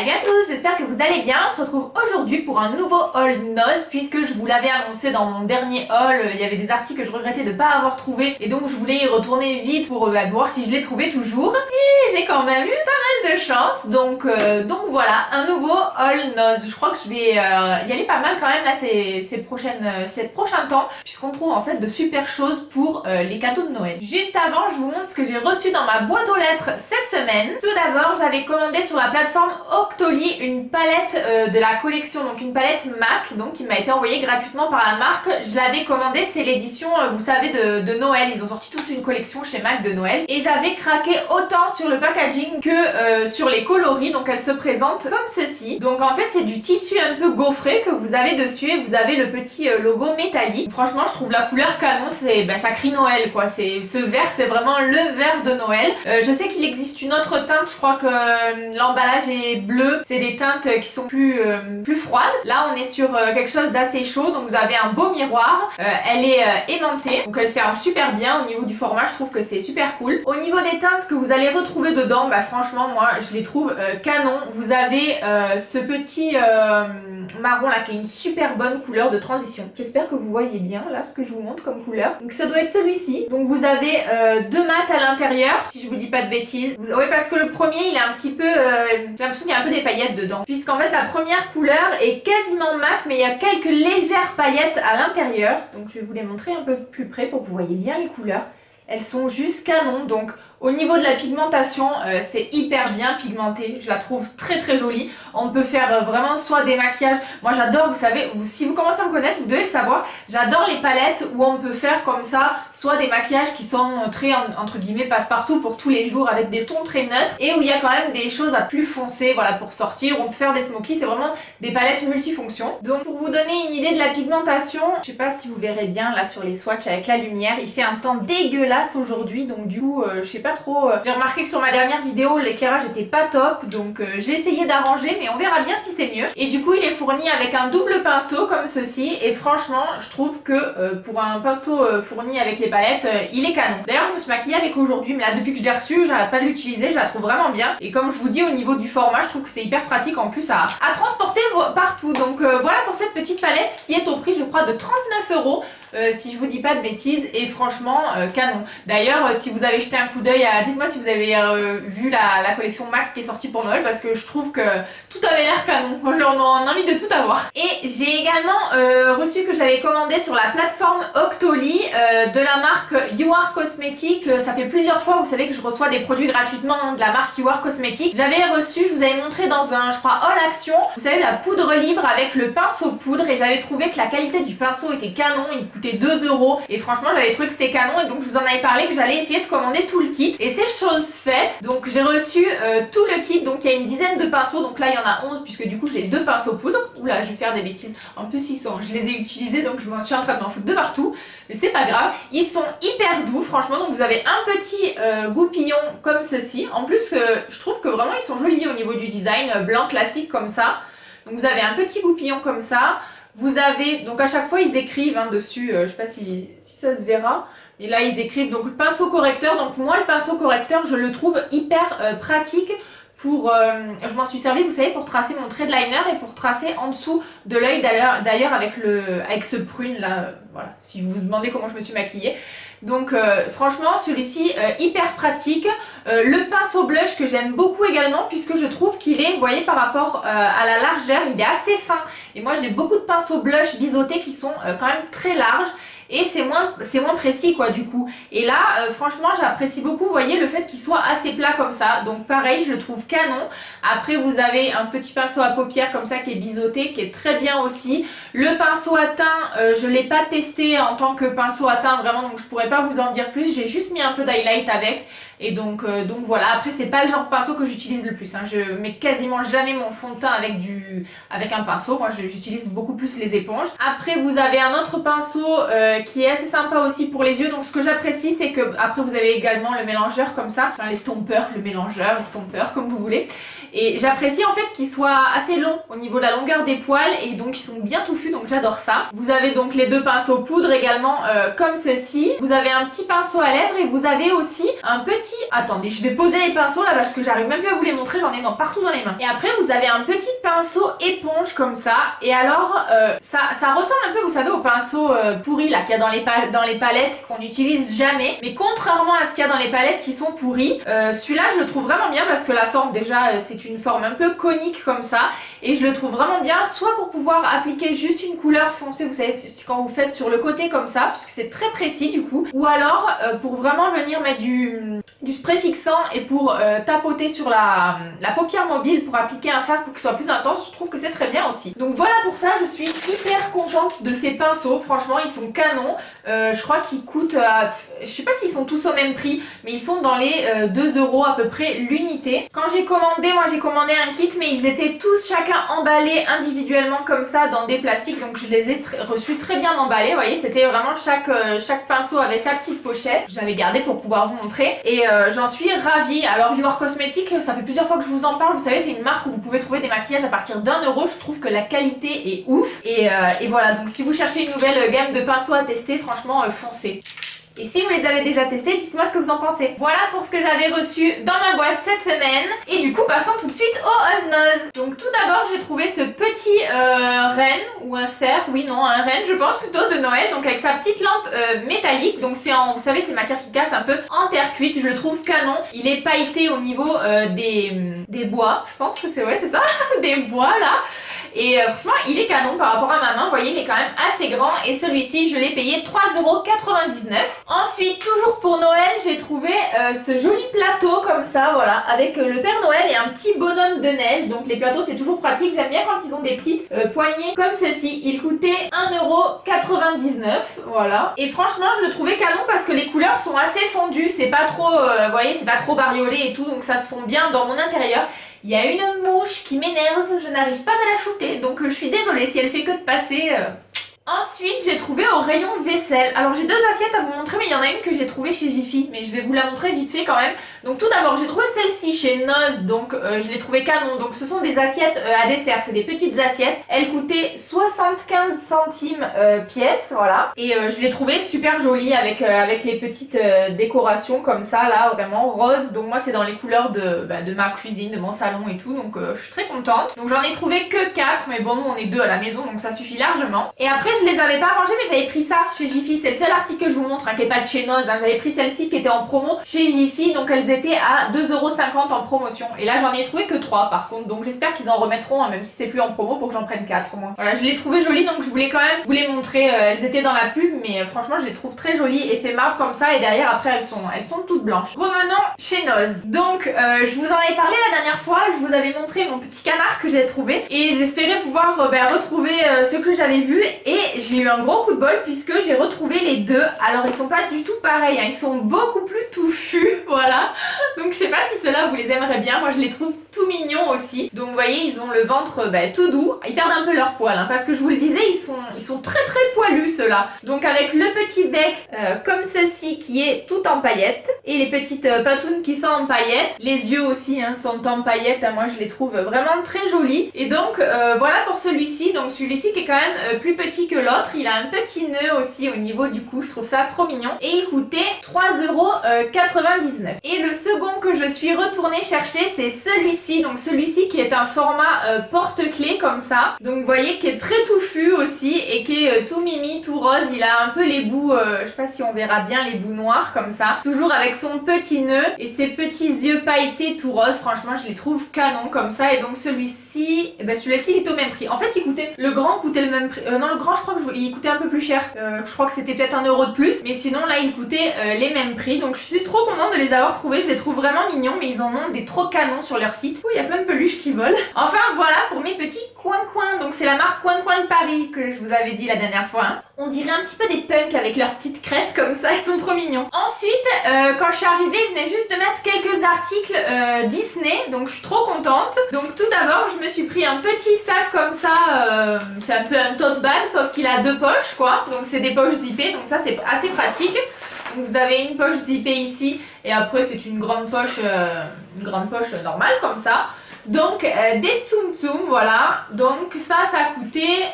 Salut à tous, j'espère que vous allez bien. On se retrouve aujourd'hui pour un nouveau haul nose puisque je vous l'avais annoncé dans mon dernier haul. Il y avait des articles que je regrettais de ne pas avoir trouvé et donc je voulais y retourner vite pour voir si je les trouvais toujours. Et j'ai quand même eu pas mal de chance, donc voilà, un nouveau haul nose. Je crois que je vais y aller pas mal quand même là ces prochains temps puisqu'on trouve en fait de super choses pour les cadeaux de Noël. Juste avant, je vous montre ce que j'ai reçu dans ma boîte aux lettres cette semaine. Tout d'abord, j'avais commandé sur la plateforme Octoly une palette de la collection, donc une palette MAC, donc qui m'a été envoyée gratuitement par la marque. Je l'avais commandée, c'est l'édition, vous savez, de Noël. Ils ont sorti toute une collection chez MAC de Noël. Et j'avais craqué autant sur le packaging que sur les coloris, donc elle se présente comme ceci. Donc en fait, c'est du tissu un peu gaufré que vous avez dessus et vous avez le petit logo métallique. Franchement, je trouve la couleur canon, ça crie Noël quoi. Ce vert, c'est vraiment le vert de Noël. Je sais qu'il existe une autre teinte, je crois que l'emballage est bleu, c'est des teintes qui sont plus froides. Là on est sur quelque chose d'assez chaud, donc vous avez un beau miroir, elle est aimantée, donc elle ferme super bien. Au niveau du format, je trouve que c'est super cool. Au niveau des teintes que vous allez retrouver dedans, bah franchement moi je les trouve canon. Vous avez ce petit marron là qui est une super bonne couleur de transition. J'espère que vous voyez bien là ce que je vous montre comme couleur. Donc ça doit être celui-ci. Donc vous avez deux mats à l'intérieur, si je vous dis pas de bêtises. Oui, parce que le premier il est un petit peu j'ai l'impression qu'il y a un peu des paillettes dedans, puisqu'en fait la première couleur est quasiment mate mais il y a quelques légères paillettes à l'intérieur. Donc je vais vous les montrer un peu plus près pour que vous voyez bien les couleurs. Elles sont juste canon. Donc au niveau de la pigmentation, c'est hyper bien pigmenté. Je la trouve très très jolie. On peut faire vraiment soit des maquillages. Moi j'adore, vous savez, si vous commencez à me connaître, vous devez le savoir. J'adore les palettes où on peut faire comme ça, soit des maquillages qui sont très entre guillemets passe-partout pour tous les jours avec des tons très neutres et où il y a quand même des choses à plus foncer, voilà, pour sortir. On peut faire des smokies, c'est vraiment des palettes multifonctions. Donc pour vous donner une idée de la pigmentation, je sais pas si vous verrez bien là sur les swatchs avec la lumière, il fait un temps dégueulasse aujourd'hui, donc du coup je sais pas trop, j'ai remarqué que sur ma dernière vidéo l'éclairage était pas top, donc j'ai essayé d'arranger mais on verra bien si c'est mieux. Et du coup il est fourni avec un double pinceau comme ceci et franchement je trouve que pour un pinceau fourni avec les palettes, il est canon. D'ailleurs je me suis maquillée avec aujourd'hui, mais là depuis que je l'ai reçu j'arrête pas de l'utiliser, je la trouve vraiment bien. Et comme je vous dis, au niveau du format, je trouve que c'est hyper pratique en plus à transporter partout. Donc voilà pour cette petite palette qui est au prix je crois de 39 € si je vous dis pas de bêtises, et franchement canon. D'ailleurs si vous avez jeté un coup d'œil à, dites-moi si vous avez vu la collection MAC qui est sortie pour Noël, parce que je trouve que tout avait l'air canon. Moi j'en ai envie de tout avoir. Et j'ai également reçu, que j'avais commandé sur la plateforme Octoly, de la marque You Are Cosmetics. Ça fait plusieurs fois, vous savez, que je reçois des produits gratuitement de la marque You Are Cosmetics. J'avais reçu, je vous avais montré dans un, je crois, haul action, vous savez, la poudre libre avec le pinceau poudre, et j'avais trouvé que la qualité du pinceau était canon. Il coûtait 2 € et franchement j'avais trouvé que c'était canon, et donc je vous en avais parlé que j'allais essayer de commander tout le kit, et c'est chose faite. Donc j'ai reçu tout le kit, donc il y a une dizaine de pinceaux, donc là il y en a 11 puisque du coup j'ai 2 pinceaux poudre. Oula, je vais faire des bêtises, en plus je les ai utilisés donc je m'en suis en train de m'en foutre de partout, mais c'est pas grave. Ils sont hyper doux franchement, donc vous avez un petit goupillon comme ceci. En plus je trouve que vraiment ils sont jolis au niveau du design, blanc classique comme ça. Donc vous avez un petit goupillon comme ça. Vous avez, donc à chaque fois ils écrivent dessus, je sais pas si ça se verra, mais là ils écrivent donc le pinceau correcteur. Donc moi le pinceau correcteur je le trouve hyper pratique pour, je m'en suis servi, vous savez, pour tracer mon trait de liner et pour tracer en dessous de l'œil, d'ailleurs avec ce prune là, voilà, si vous vous demandez comment je me suis maquillée. Donc franchement celui-ci hyper pratique. Le pinceau blush que j'aime beaucoup également, puisque je trouve qu'il est, vous voyez, par rapport à la largeur, il est assez fin. Et moi j'ai beaucoup de pinceaux blush biseautés qui sont quand même très larges. Et c'est moins précis quoi du coup. Et là franchement j'apprécie beaucoup, vous voyez, le fait qu'il soit assez plat comme ça. Donc pareil, je le trouve canon. Après vous avez un petit pinceau à paupières comme ça qui est biseauté, qui est très bien aussi. Le pinceau à teint, je l'ai pas testé en tant que pinceau à teint vraiment, donc je pourrais pas vous en dire plus. J'ai juste mis un peu d'highlight avec. Et donc voilà, après c'est pas le genre de pinceau que j'utilise le plus, je mets quasiment jamais mon fond de teint avec un pinceau. Moi j'utilise beaucoup plus les éponges. Après vous avez un autre pinceau qui est assez sympa aussi pour les yeux. Donc ce que j'apprécie, c'est que après vous avez également le mélangeur comme ça, enfin l'estompeur, le mélangeur, l'estompeur comme vous voulez. et j'apprécie en fait qu'ils soient assez longs au niveau de la longueur des poils et donc ils sont bien touffus, donc j'adore ça. Vous avez donc les deux pinceaux poudre également comme ceci. Vous avez un petit pinceau à lèvres et vous avez aussi un petit... Attendez, je vais poser les pinceaux là parce que j'arrive même plus à vous les montrer, j'en ai partout dans les mains. Et après vous avez un petit pinceau éponge comme ça. Et alors ça ressemble un peu, vous savez, au pinceau pourri là qu'il y a dans les palettes qu'on n'utilise jamais. Mais contrairement à ce qu'il y a dans les palettes qui sont pourries, celui-là je le trouve vraiment bien parce que la forme déjà c'est une forme un peu conique comme ça. Et je le trouve vraiment bien, soit pour pouvoir appliquer juste une couleur foncée, vous savez, quand vous faites sur le côté comme ça, parce que c'est très précis du coup, ou alors pour vraiment venir mettre du spray fixant et pour tapoter sur la paupière mobile pour appliquer un fard pour qu'il soit plus intense, je trouve que c'est très bien aussi. Donc voilà pour ça, je suis hyper contente de ces pinceaux, franchement ils sont canons, je crois qu'ils coûtent, je sais pas s'ils sont tous au même prix, mais ils sont dans les 2 € à peu près l'unité. Quand j'ai commandé, moi j'ai commandé un kit, mais ils étaient tous chacun emballés individuellement comme ça dans des plastiques, donc je les ai reçus très bien emballés, vous voyez, c'était vraiment chaque pinceau avait sa petite pochette, je l'avais gardé pour pouvoir vous montrer et j'en suis ravie. Alors Your Cosmetics, ça fait plusieurs fois que je vous en parle, vous savez c'est une marque où vous pouvez trouver des maquillages à partir d'1 €, je trouve que la qualité est ouf et voilà, donc si vous cherchez une nouvelle gamme de pinceaux à tester, franchement foncez. Et si vous les avez déjà testés, dites-moi ce que vous en pensez. Voilà pour ce que j'avais reçu dans ma boîte cette semaine. Et du coup, passons tout de suite au Haul Nose. Donc tout d'abord, j'ai trouvé ce petit renne, ou un cerf, oui non, un renne je pense plutôt, de Noël. Donc avec sa petite lampe métallique. Donc c'est en, vous savez, ces matières qui cassent un peu en terre cuite. Je le trouve canon. Il est pailleté au niveau des bois. Je pense que c'est, ouais c'est ça, des bois là. Et franchement il est canon par rapport à ma main, vous voyez il est quand même assez grand et celui-ci je l'ai payé 3,99 €. Ensuite toujours pour Noël j'ai trouvé ce joli plateau comme ça, voilà, avec le Père Noël et un petit bonhomme de neige. Donc les plateaux c'est toujours pratique, j'aime bien quand ils ont des petites poignées comme ceci. Il coûtait 1,99 €, voilà. Et franchement je le trouvais canon parce que les couleurs sont assez fondues, c'est pas trop, vous voyez, c'est pas trop bariolé et tout, donc ça se fond bien dans mon intérieur. Il y a une mouche qui m'énerve, je n'arrive pas à la shooter, donc je suis désolée si elle fait que de passer. Ensuite, j'ai trouvé au rayon vaisselle. Alors j'ai deux assiettes à vous montrer, mais il y en a une que j'ai trouvée chez Jiffy, mais je vais vous la montrer vite fait quand même. Donc tout d'abord, j'ai trouvé celle-ci chez Nose, donc je l'ai trouvée canon. Donc ce sont des assiettes à dessert, c'est des petites assiettes. Elles coûtaient 75 centimes pièce, voilà. Et je l'ai trouvée super jolie avec les petites décorations comme ça, là, vraiment rose. Donc moi c'est dans les couleurs de ma cuisine, de mon salon et tout, donc je suis très contente. Donc j'en ai trouvé que 4, mais bon nous on est 2 à la maison, donc ça suffit largement. Et après je les avais pas rangées, mais j'avais pris ça chez Jiffy, c'est le seul article que je vous montre, hein, qui est pas de chez Nose, hein. J'avais pris celle-ci qui était en promo chez Jiffy, donc elles étaient à 2,50 € en promotion. Et là j'en ai trouvé que 3 par contre, donc j'espère qu'ils en remettront, hein, même si c'est plus en promo, pour que j'en prenne 4 moi. Voilà, je les trouvais jolies, donc je voulais quand même vous les montrer. Elles étaient dans la pub, mais franchement je les trouve très jolies, effet marbre comme ça, et derrière après elles sont toutes blanches. Revenons chez Nose. Donc je vous en avais parlé la dernière fois, je vous avais montré mon petit canard que j'ai trouvé, et j'espérais pouvoir retrouver ce que j'avais vu, et j'ai eu un gros coup de bol puisque j'ai retrouvé les deux. Alors ils sont pas du tout pareils, hein. Ils sont beaucoup plus touffus, voilà. Donc je sais pas si ceux-là vous les aimerez bien, moi je les trouve tout mignons aussi. Donc vous voyez ils ont le ventre tout doux, ils perdent un peu leur poil, hein, parce que je vous le disais ils sont très très poilus ceux-là. Donc avec le petit bec comme ceci qui est tout en paillettes, et les petites patounes qui sont en paillettes, les yeux aussi hein, sont en paillettes, hein. Moi je les trouve vraiment très jolis. Et donc voilà pour celui-ci, donc celui-ci qui est quand même plus petit que l'autre, il a un petit nœud aussi au niveau du cou, je trouve ça trop mignon, et il coûtait 3,99 €. Et le second que je suis retournée chercher c'est celui-ci, donc celui-ci qui est un format porte-clés comme ça, donc vous voyez qui est très touffu aussi et qui est tout mimi, tout rose. Il a un peu les bouts, je sais pas si on verra bien les bouts noirs comme ça, toujours avec son petit nœud et ses petits yeux pailletés tout rose. Franchement je les trouve canon comme ça. Et donc celui-ci, celui-ci il est au même prix. En fait il coûtait, le grand coûtait le même prix, non le grand je crois qu'il coûtait un peu plus cher, je crois que c'était peut-être 1 € de plus, mais sinon là il coûtait les mêmes prix. Donc je suis trop contente de les avoir trouvés, je les trouve vraiment mignons, mais ils en ont des trop canons sur leur site. Il y a plein de peluches qui volent. Enfin voilà pour mes petits coins-coins. Donc c'est la marque Coin-Coin de Paris que je vous avais dit la dernière fois, hein. On dirait un petit peu des punks avec leurs petites crêtes comme ça, ils sont trop mignons. Ensuite quand je suis arrivée ils venaient juste de mettre quelques articles Disney, donc je suis trop contente. Donc tout d'abord je me suis pris un petit sac comme ça, c'est un peu un tote bag sauf qu'il a 2 poches quoi, donc c'est des poches zippées, donc ça c'est assez pratique. Donc vous avez une poche zippée ici et après c'est une grande poche normale comme ça. Donc des Tsum Tsum, voilà. Donc ça a coûté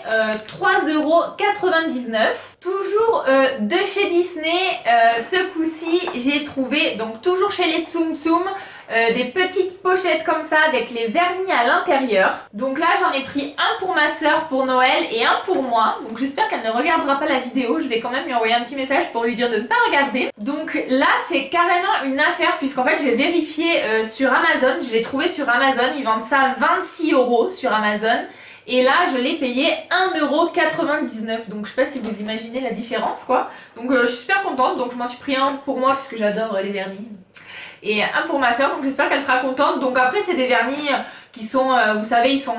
3,99€. Toujours de chez Disney, ce coup-ci j'ai trouvé, donc toujours chez les Tsum Tsum, des petites pochettes comme ça avec les vernis à l'intérieur. Donc là j'en ai pris un pour ma soeur pour Noël et un pour moi. Donc j'espère qu'elle ne regardera pas la vidéo, je vais quand même lui envoyer un petit message pour lui dire de ne pas regarder. Donc là c'est carrément une affaire puisqu'en fait j'ai vérifié sur Amazon, je l'ai trouvé sur Amazon, ils vendent ça 26€ sur Amazon. Et là je l'ai payé 1,99€, donc je sais pas si vous imaginez la différence quoi. Donc je suis super contente, donc je m'en suis pris un pour moi puisque j'adore les vernis. Et un pour ma soeur, donc j'espère qu'elle sera contente. Donc après c'est des vernis qui sont, vous savez, ils sont...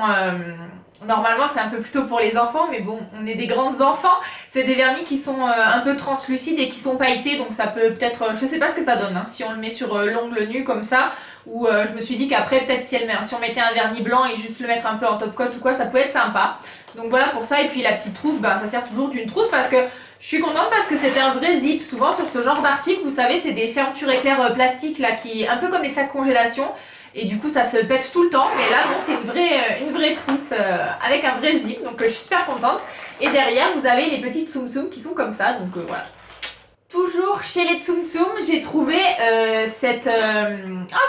normalement c'est un peu plutôt pour les enfants, mais bon, on est des grandes enfants. C'est des vernis qui sont un peu translucides et qui sont pailletés, donc ça peut peut-être... je sais pas ce que ça donne, hein, si on le met sur l'ongle nu comme ça. Ou je me suis dit qu'après peut-être si on mettait un vernis blanc et juste le mettre un peu en top coat ou quoi, ça peut être sympa. Donc voilà pour ça. Et puis la petite trousse, bah ça sert toujours d'une trousse parce que je suis contente parce que c'était un vrai zip. Souvent sur ce genre d'article, vous savez, c'est des fermetures éclairs plastiques là, qui un peu comme les sacs congélation. Et du coup ça se pète tout le temps. Mais là non, c'est une vraie trousse avec un vrai zip. Donc je suis super contente. Et derrière vous avez les petites Tsum Tsum qui sont comme ça. Donc voilà. Toujours chez les Tsum Tsum, j'ai trouvé cette...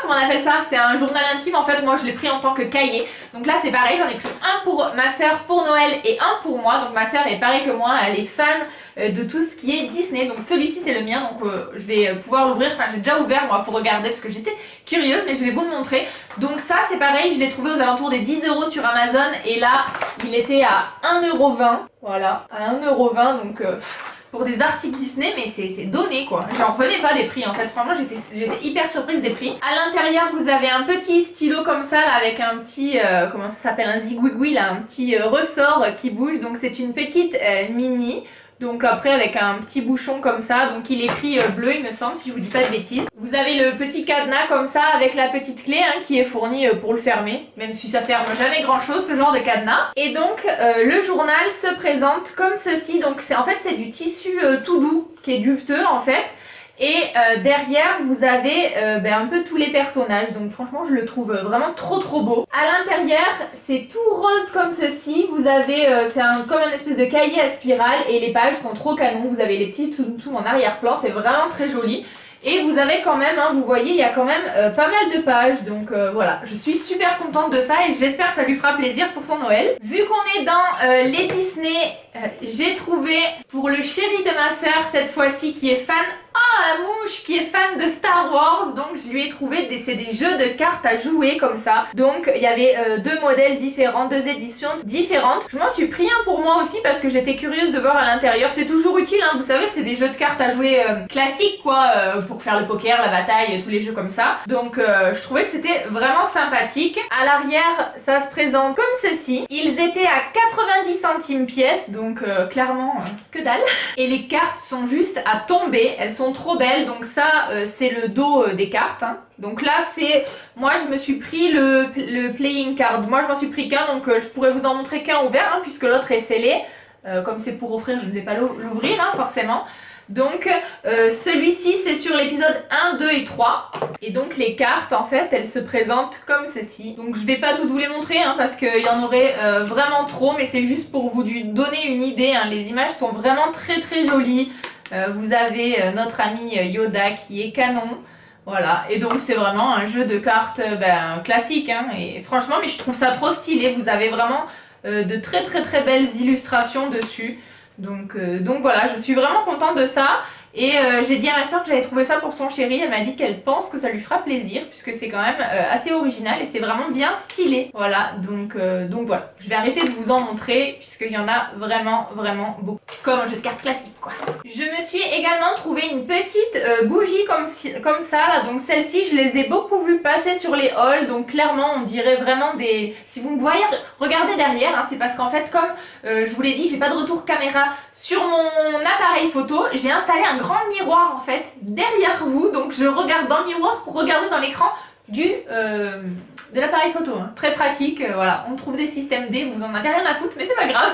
comment on appelle ça? C'est un journal intime, en fait, moi je l'ai pris en tant que cahier. Donc là c'est pareil, j'en ai pris un pour ma soeur pour Noël et un pour moi. Donc ma soeur est pareil que moi, elle est fan de tout ce qui est Disney. Donc celui-ci c'est le mien, donc je vais pouvoir l'ouvrir. Enfin j'ai déjà ouvert moi pour regarder parce que j'étais curieuse, mais je vais vous le montrer. Donc ça c'est pareil, je l'ai trouvé aux alentours des 10€ sur Amazon. Et là il était à 1,20€. Voilà, à 1,20€, donc... pour des articles Disney, mais c'est donné quoi. J'en revenais pas des prix en fait. Franchement j'étais hyper surprise des prix. À l'intérieur vous avez un petit stylo comme ça là, avec un petit comment ça s'appelle, un zigouigoui là, un petit ressort qui bouge. Donc c'est une petite mini. Donc après avec un petit bouchon comme ça, donc il est écrit bleu il me semble, si je vous dis pas de bêtises. Vous avez le petit cadenas comme ça avec la petite clé hein, qui est fournie pour le fermer, même si ça ferme jamais grand chose ce genre de cadenas. Et donc le journal se présente comme ceci, donc en fait c'est du tissu tout doux qui est duveteux en fait. Et derrière vous avez un peu tous les personnages, donc franchement je le trouve vraiment trop beau. À l'intérieur c'est tout rose comme ceci, vous avez comme un espèce de cahier à spirale et les pages sont trop canon, vous avez les petits Tsum Tsum en arrière-plan, c'est vraiment très joli. Et vous avez quand même, hein, vous voyez, il y a quand même pas mal de pages, donc voilà, je suis super contente de ça et j'espère que ça lui fera plaisir pour son Noël. Vu qu'on est dans les Disney, j'ai trouvé pour le chéri de ma soeur cette fois-ci qui est fan, la mouche qui est fan de Star Wars, donc je lui ai trouvé c'est des jeux de cartes à jouer comme ça. Donc il y avait deux modèles différents, deux éditions différentes. Je m'en suis pris un pour moi aussi parce que j'étais curieuse de voir à l'intérieur. C'est toujours utile, hein, vous savez, c'est des jeux de cartes à jouer classiques quoi, pour faire le poker, la bataille, tous les jeux comme ça. Donc je trouvais que c'était vraiment sympathique. À l'arrière, ça se présente comme ceci. Ils étaient à 90 centimes pièce, donc clairement que dalle. Et les cartes sont juste à tomber, elles sont trop belles. Donc ça c'est le dos des cartes hein. Donc là c'est, moi je me suis pris le playing card. Moi je m'en suis pris qu'un, donc je pourrais vous en montrer qu'un ouvert hein, puisque l'autre est scellé. Comme c'est pour offrir, je ne vais pas l'ouvrir hein, forcément. Donc celui-ci c'est sur l'épisode 1, 2 et 3. Et donc les cartes en fait elles se présentent comme ceci. Donc je vais pas toutes vous les montrer hein, parce qu'il y en aurait vraiment trop. Mais c'est juste pour vous donner une idée hein. Les images sont vraiment très jolies. Vous avez notre ami Yoda qui est canon. Voilà, et donc c'est vraiment un jeu de cartes classique hein. Et franchement mais je trouve ça trop stylé. Vous avez vraiment de très belles illustrations dessus. Donc voilà, je suis vraiment contente de ça. Et j'ai dit à ma soeur que j'avais trouvé ça pour son chéri. Elle m'a dit qu'elle pense que ça lui fera plaisir puisque c'est quand même assez original et c'est vraiment bien stylé. Voilà, donc voilà. Je vais arrêter de vous en montrer puisqu'il y en a vraiment beaucoup. Comme un jeu de cartes classique quoi. Je me suis également trouvé une petite bougie comme ça là. Donc celle-ci je les ai beaucoup vues passer sur les hauls. Donc clairement on dirait vraiment des... Si vous me voyez, regardez derrière hein, c'est parce qu'en fait comme je vous l'ai dit, j'ai pas de retour caméra sur mon appareil photo. J'ai installé un grand miroir en fait derrière vous, donc je regarde dans le miroir pour regarder dans l'écran de l'appareil photo, hein. Très pratique, voilà, on trouve des systèmes D, vous en avez rien à foutre, mais c'est pas grave.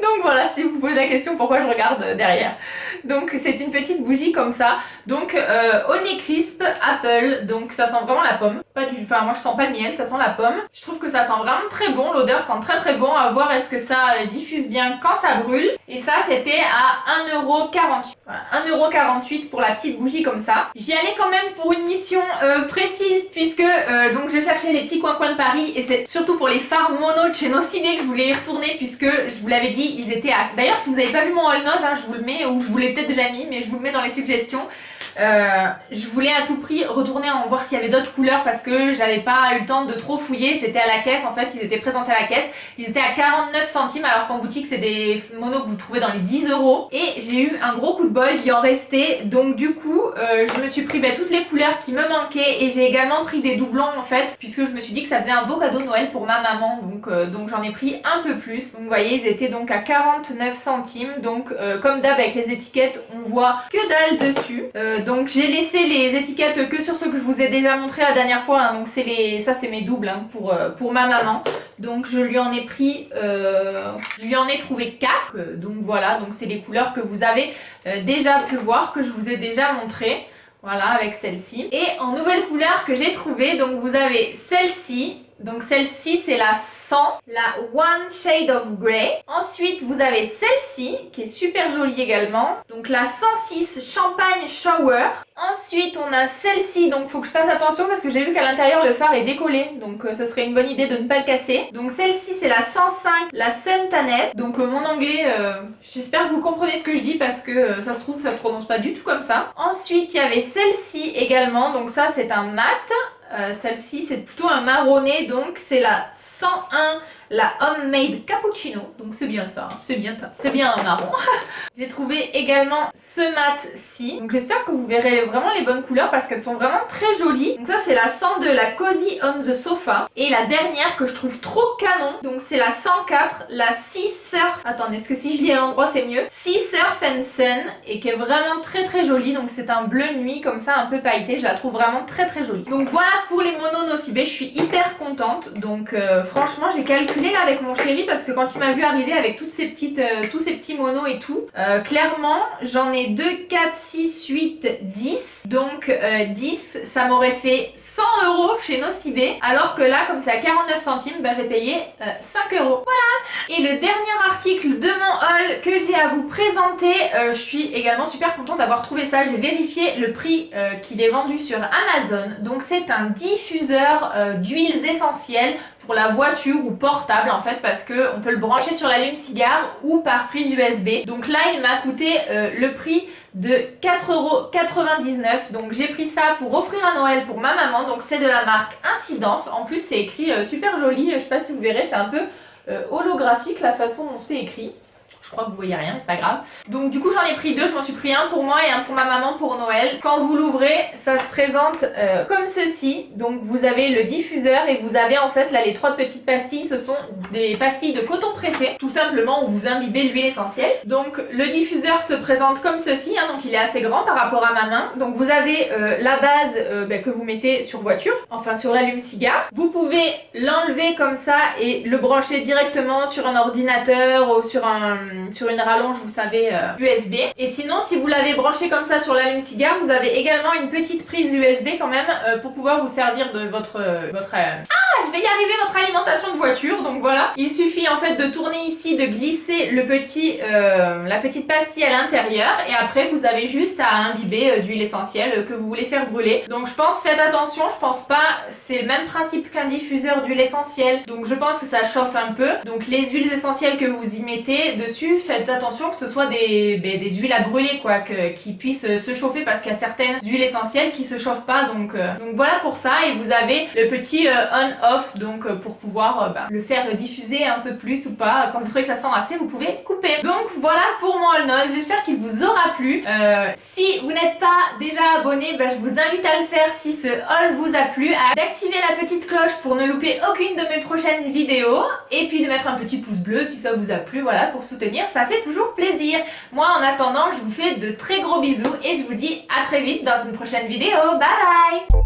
Donc voilà, si vous vous posez la question pourquoi je regarde derrière. Donc c'est une petite bougie comme ça, donc Honey Crisp Apple, donc ça sent vraiment la pomme, enfin moi je sens pas le miel, ça sent la pomme. Je trouve que ça sent vraiment très bon, l'odeur sent très très bon, à voir est-ce que ça diffuse bien quand ça brûle. Et ça c'était à 1,48€. Voilà, 1,48€ pour la petite bougie comme ça. J'y allais quand même pour une mission précise puisque donc je cherchais les petits coins de Paris et c'est surtout pour les fards mono de chez Nocibé que je voulais y retourner puisque je vous l'avais dit, ils étaient à... D'ailleurs si vous n'avez pas vu mon haul nose, hein, je vous le mets, ou je vous l'ai peut-être déjà mis, mais je vous le mets dans les suggestions. Je voulais à tout prix retourner en voir s'il y avait d'autres couleurs parce que j'avais pas eu le temps de trop fouiller. J'étais à la caisse, en fait ils étaient présentés à la caisse, ils étaient à 49 centimes alors qu'en boutique c'est des monos que vous trouvez dans les 10€. Et j'ai eu un gros coup de bol, il en restait, donc du coup je me suis pris toutes les couleurs qui me manquaient et j'ai également pris des doublons en fait puisque je me suis dit que ça faisait un beau cadeau de Noël pour ma maman, donc j'en ai pris un peu plus. Donc vous voyez ils étaient donc à 49 centimes, donc comme d'hab avec les étiquettes on voit que dalle dessus. Donc j'ai laissé les étiquettes que sur ceux que je vous ai déjà montré la dernière fois, hein. Donc ça c'est mes doubles, hein, pour ma maman. Donc je lui en ai pris, je lui en ai trouvé 4. Donc voilà, donc c'est les couleurs que vous avez déjà pu voir, que je vous ai déjà montré. Voilà, avec celle-ci. Et en nouvelle couleur que j'ai trouvée, donc vous avez celle-ci. Donc celle-ci c'est la 100, la One Shade of Grey. Ensuite vous avez celle-ci qui est super jolie également. Donc la 106 Champagne Shower. Ensuite on a celle-ci, donc faut que je fasse attention parce que j'ai vu qu'à l'intérieur le phare est décollé. Donc ce serait une bonne idée de ne pas le casser. Donc celle-ci c'est la 105, la Sun Tanette. Donc mon anglais, j'espère que vous comprenez ce que je dis parce que ça se trouve ça se prononce pas du tout comme ça. Ensuite il y avait celle-ci également, donc ça c'est un mat. Celle-ci c'est plutôt un marronné, donc c'est la 101, la Homemade Cappuccino, donc c'est bien ça, hein. C'est bien un marron. J'ai trouvé également ce mat-ci, donc j'espère que vous verrez vraiment les bonnes couleurs parce qu'elles sont vraiment très jolies. Donc ça c'est la 102, la Cozy on the Sofa, et la dernière que je trouve trop canon, donc c'est la 104, la Sea Surf, attendez, est-ce que si je lis à l'endroit c'est mieux, Sea Surf and Sun, et qui est vraiment très très jolie, donc c'est un bleu nuit comme ça un peu pailleté, je la trouve vraiment très très jolie. Donc voilà pour les monos Nocibé, je suis hyper contente, donc franchement j'ai calculé là avec mon chéri parce que quand il m'a vu arriver avec toutes ces petites, tous ces petits monos et tout, clairement j'en ai 2, 4, 6, 8, 10, donc 10 ça m'aurait fait 100€ chez Nocibé, alors que là comme c'est à 49 centimes, j'ai payé 5€. Voilà. Et le dernier article de mon haul que j'ai à vous présenter, je suis également super contente d'avoir trouvé ça, j'ai vérifié le prix qu'il est vendu sur Amazon, donc c'est un diffuseur d'huiles essentielles pour la voiture ou portable en fait parce que on peut le brancher sur l'allume-cigare ou par prise USB. Donc là il m'a coûté le prix de 4,99€, donc j'ai pris ça pour offrir à Noël pour ma maman, donc c'est de la marque Incidence. En plus c'est écrit super joli, je sais pas si vous verrez, c'est un peu holographique la façon dont c'est écrit. Je crois que vous voyez rien, mais c'est pas grave. Donc du coup j'en ai pris 2, je m'en suis pris un pour moi et un pour ma maman pour Noël. Quand vous l'ouvrez, ça se présente comme ceci. Donc vous avez le diffuseur et vous avez en fait là les 3 petites pastilles, ce sont des pastilles de coton pressé, tout simplement où vous imbibez l'huile essentielle. Donc le diffuseur se présente comme ceci, hein, donc il est assez grand par rapport à ma main. Donc vous avez la base que vous mettez sur voiture, enfin sur l'allume-cigare. Vous pouvez l'enlever comme ça et le brancher directement sur un ordinateur ou sur une rallonge, vous savez, USB. Et sinon, si vous l'avez branché comme ça sur l'allume-cigare, vous avez également une petite prise USB quand même pour pouvoir vous servir de votre je vais y arriver, votre alimentation de voiture. Donc voilà, il suffit en fait de tourner ici, de glisser la petite pastille à l'intérieur et après vous avez juste à imbiber d'huile essentielle que vous voulez faire brûler. Donc je pense, faites attention, je pense pas, c'est le même principe qu'un diffuseur d'huile essentielle, donc je pense que ça chauffe un peu. Donc les huiles essentielles que vous y mettez dessus, faites attention que ce soit des huiles à brûler quoi, qui puissent se chauffer parce qu'il y a certaines huiles essentielles qui se chauffent pas, donc voilà pour ça. Et vous avez le petit on-off, donc pour pouvoir le faire diffuser un peu plus ou pas. Quand vous trouvez que ça sent assez, vous pouvez couper. Donc voilà pour mon haul nose, j'espère qu'il vous aura plu. Si vous n'êtes pas déjà abonné, je vous invite à le faire si ce haul vous a plu, à d'activer la petite cloche pour ne louper aucune de mes prochaines vidéos et puis de mettre un petit pouce bleu si ça vous a plu, voilà, pour soutenir, ça fait toujours plaisir. Moi en attendant, je vous fais de très gros bisous et je vous dis à très vite dans une prochaine vidéo. Bye bye.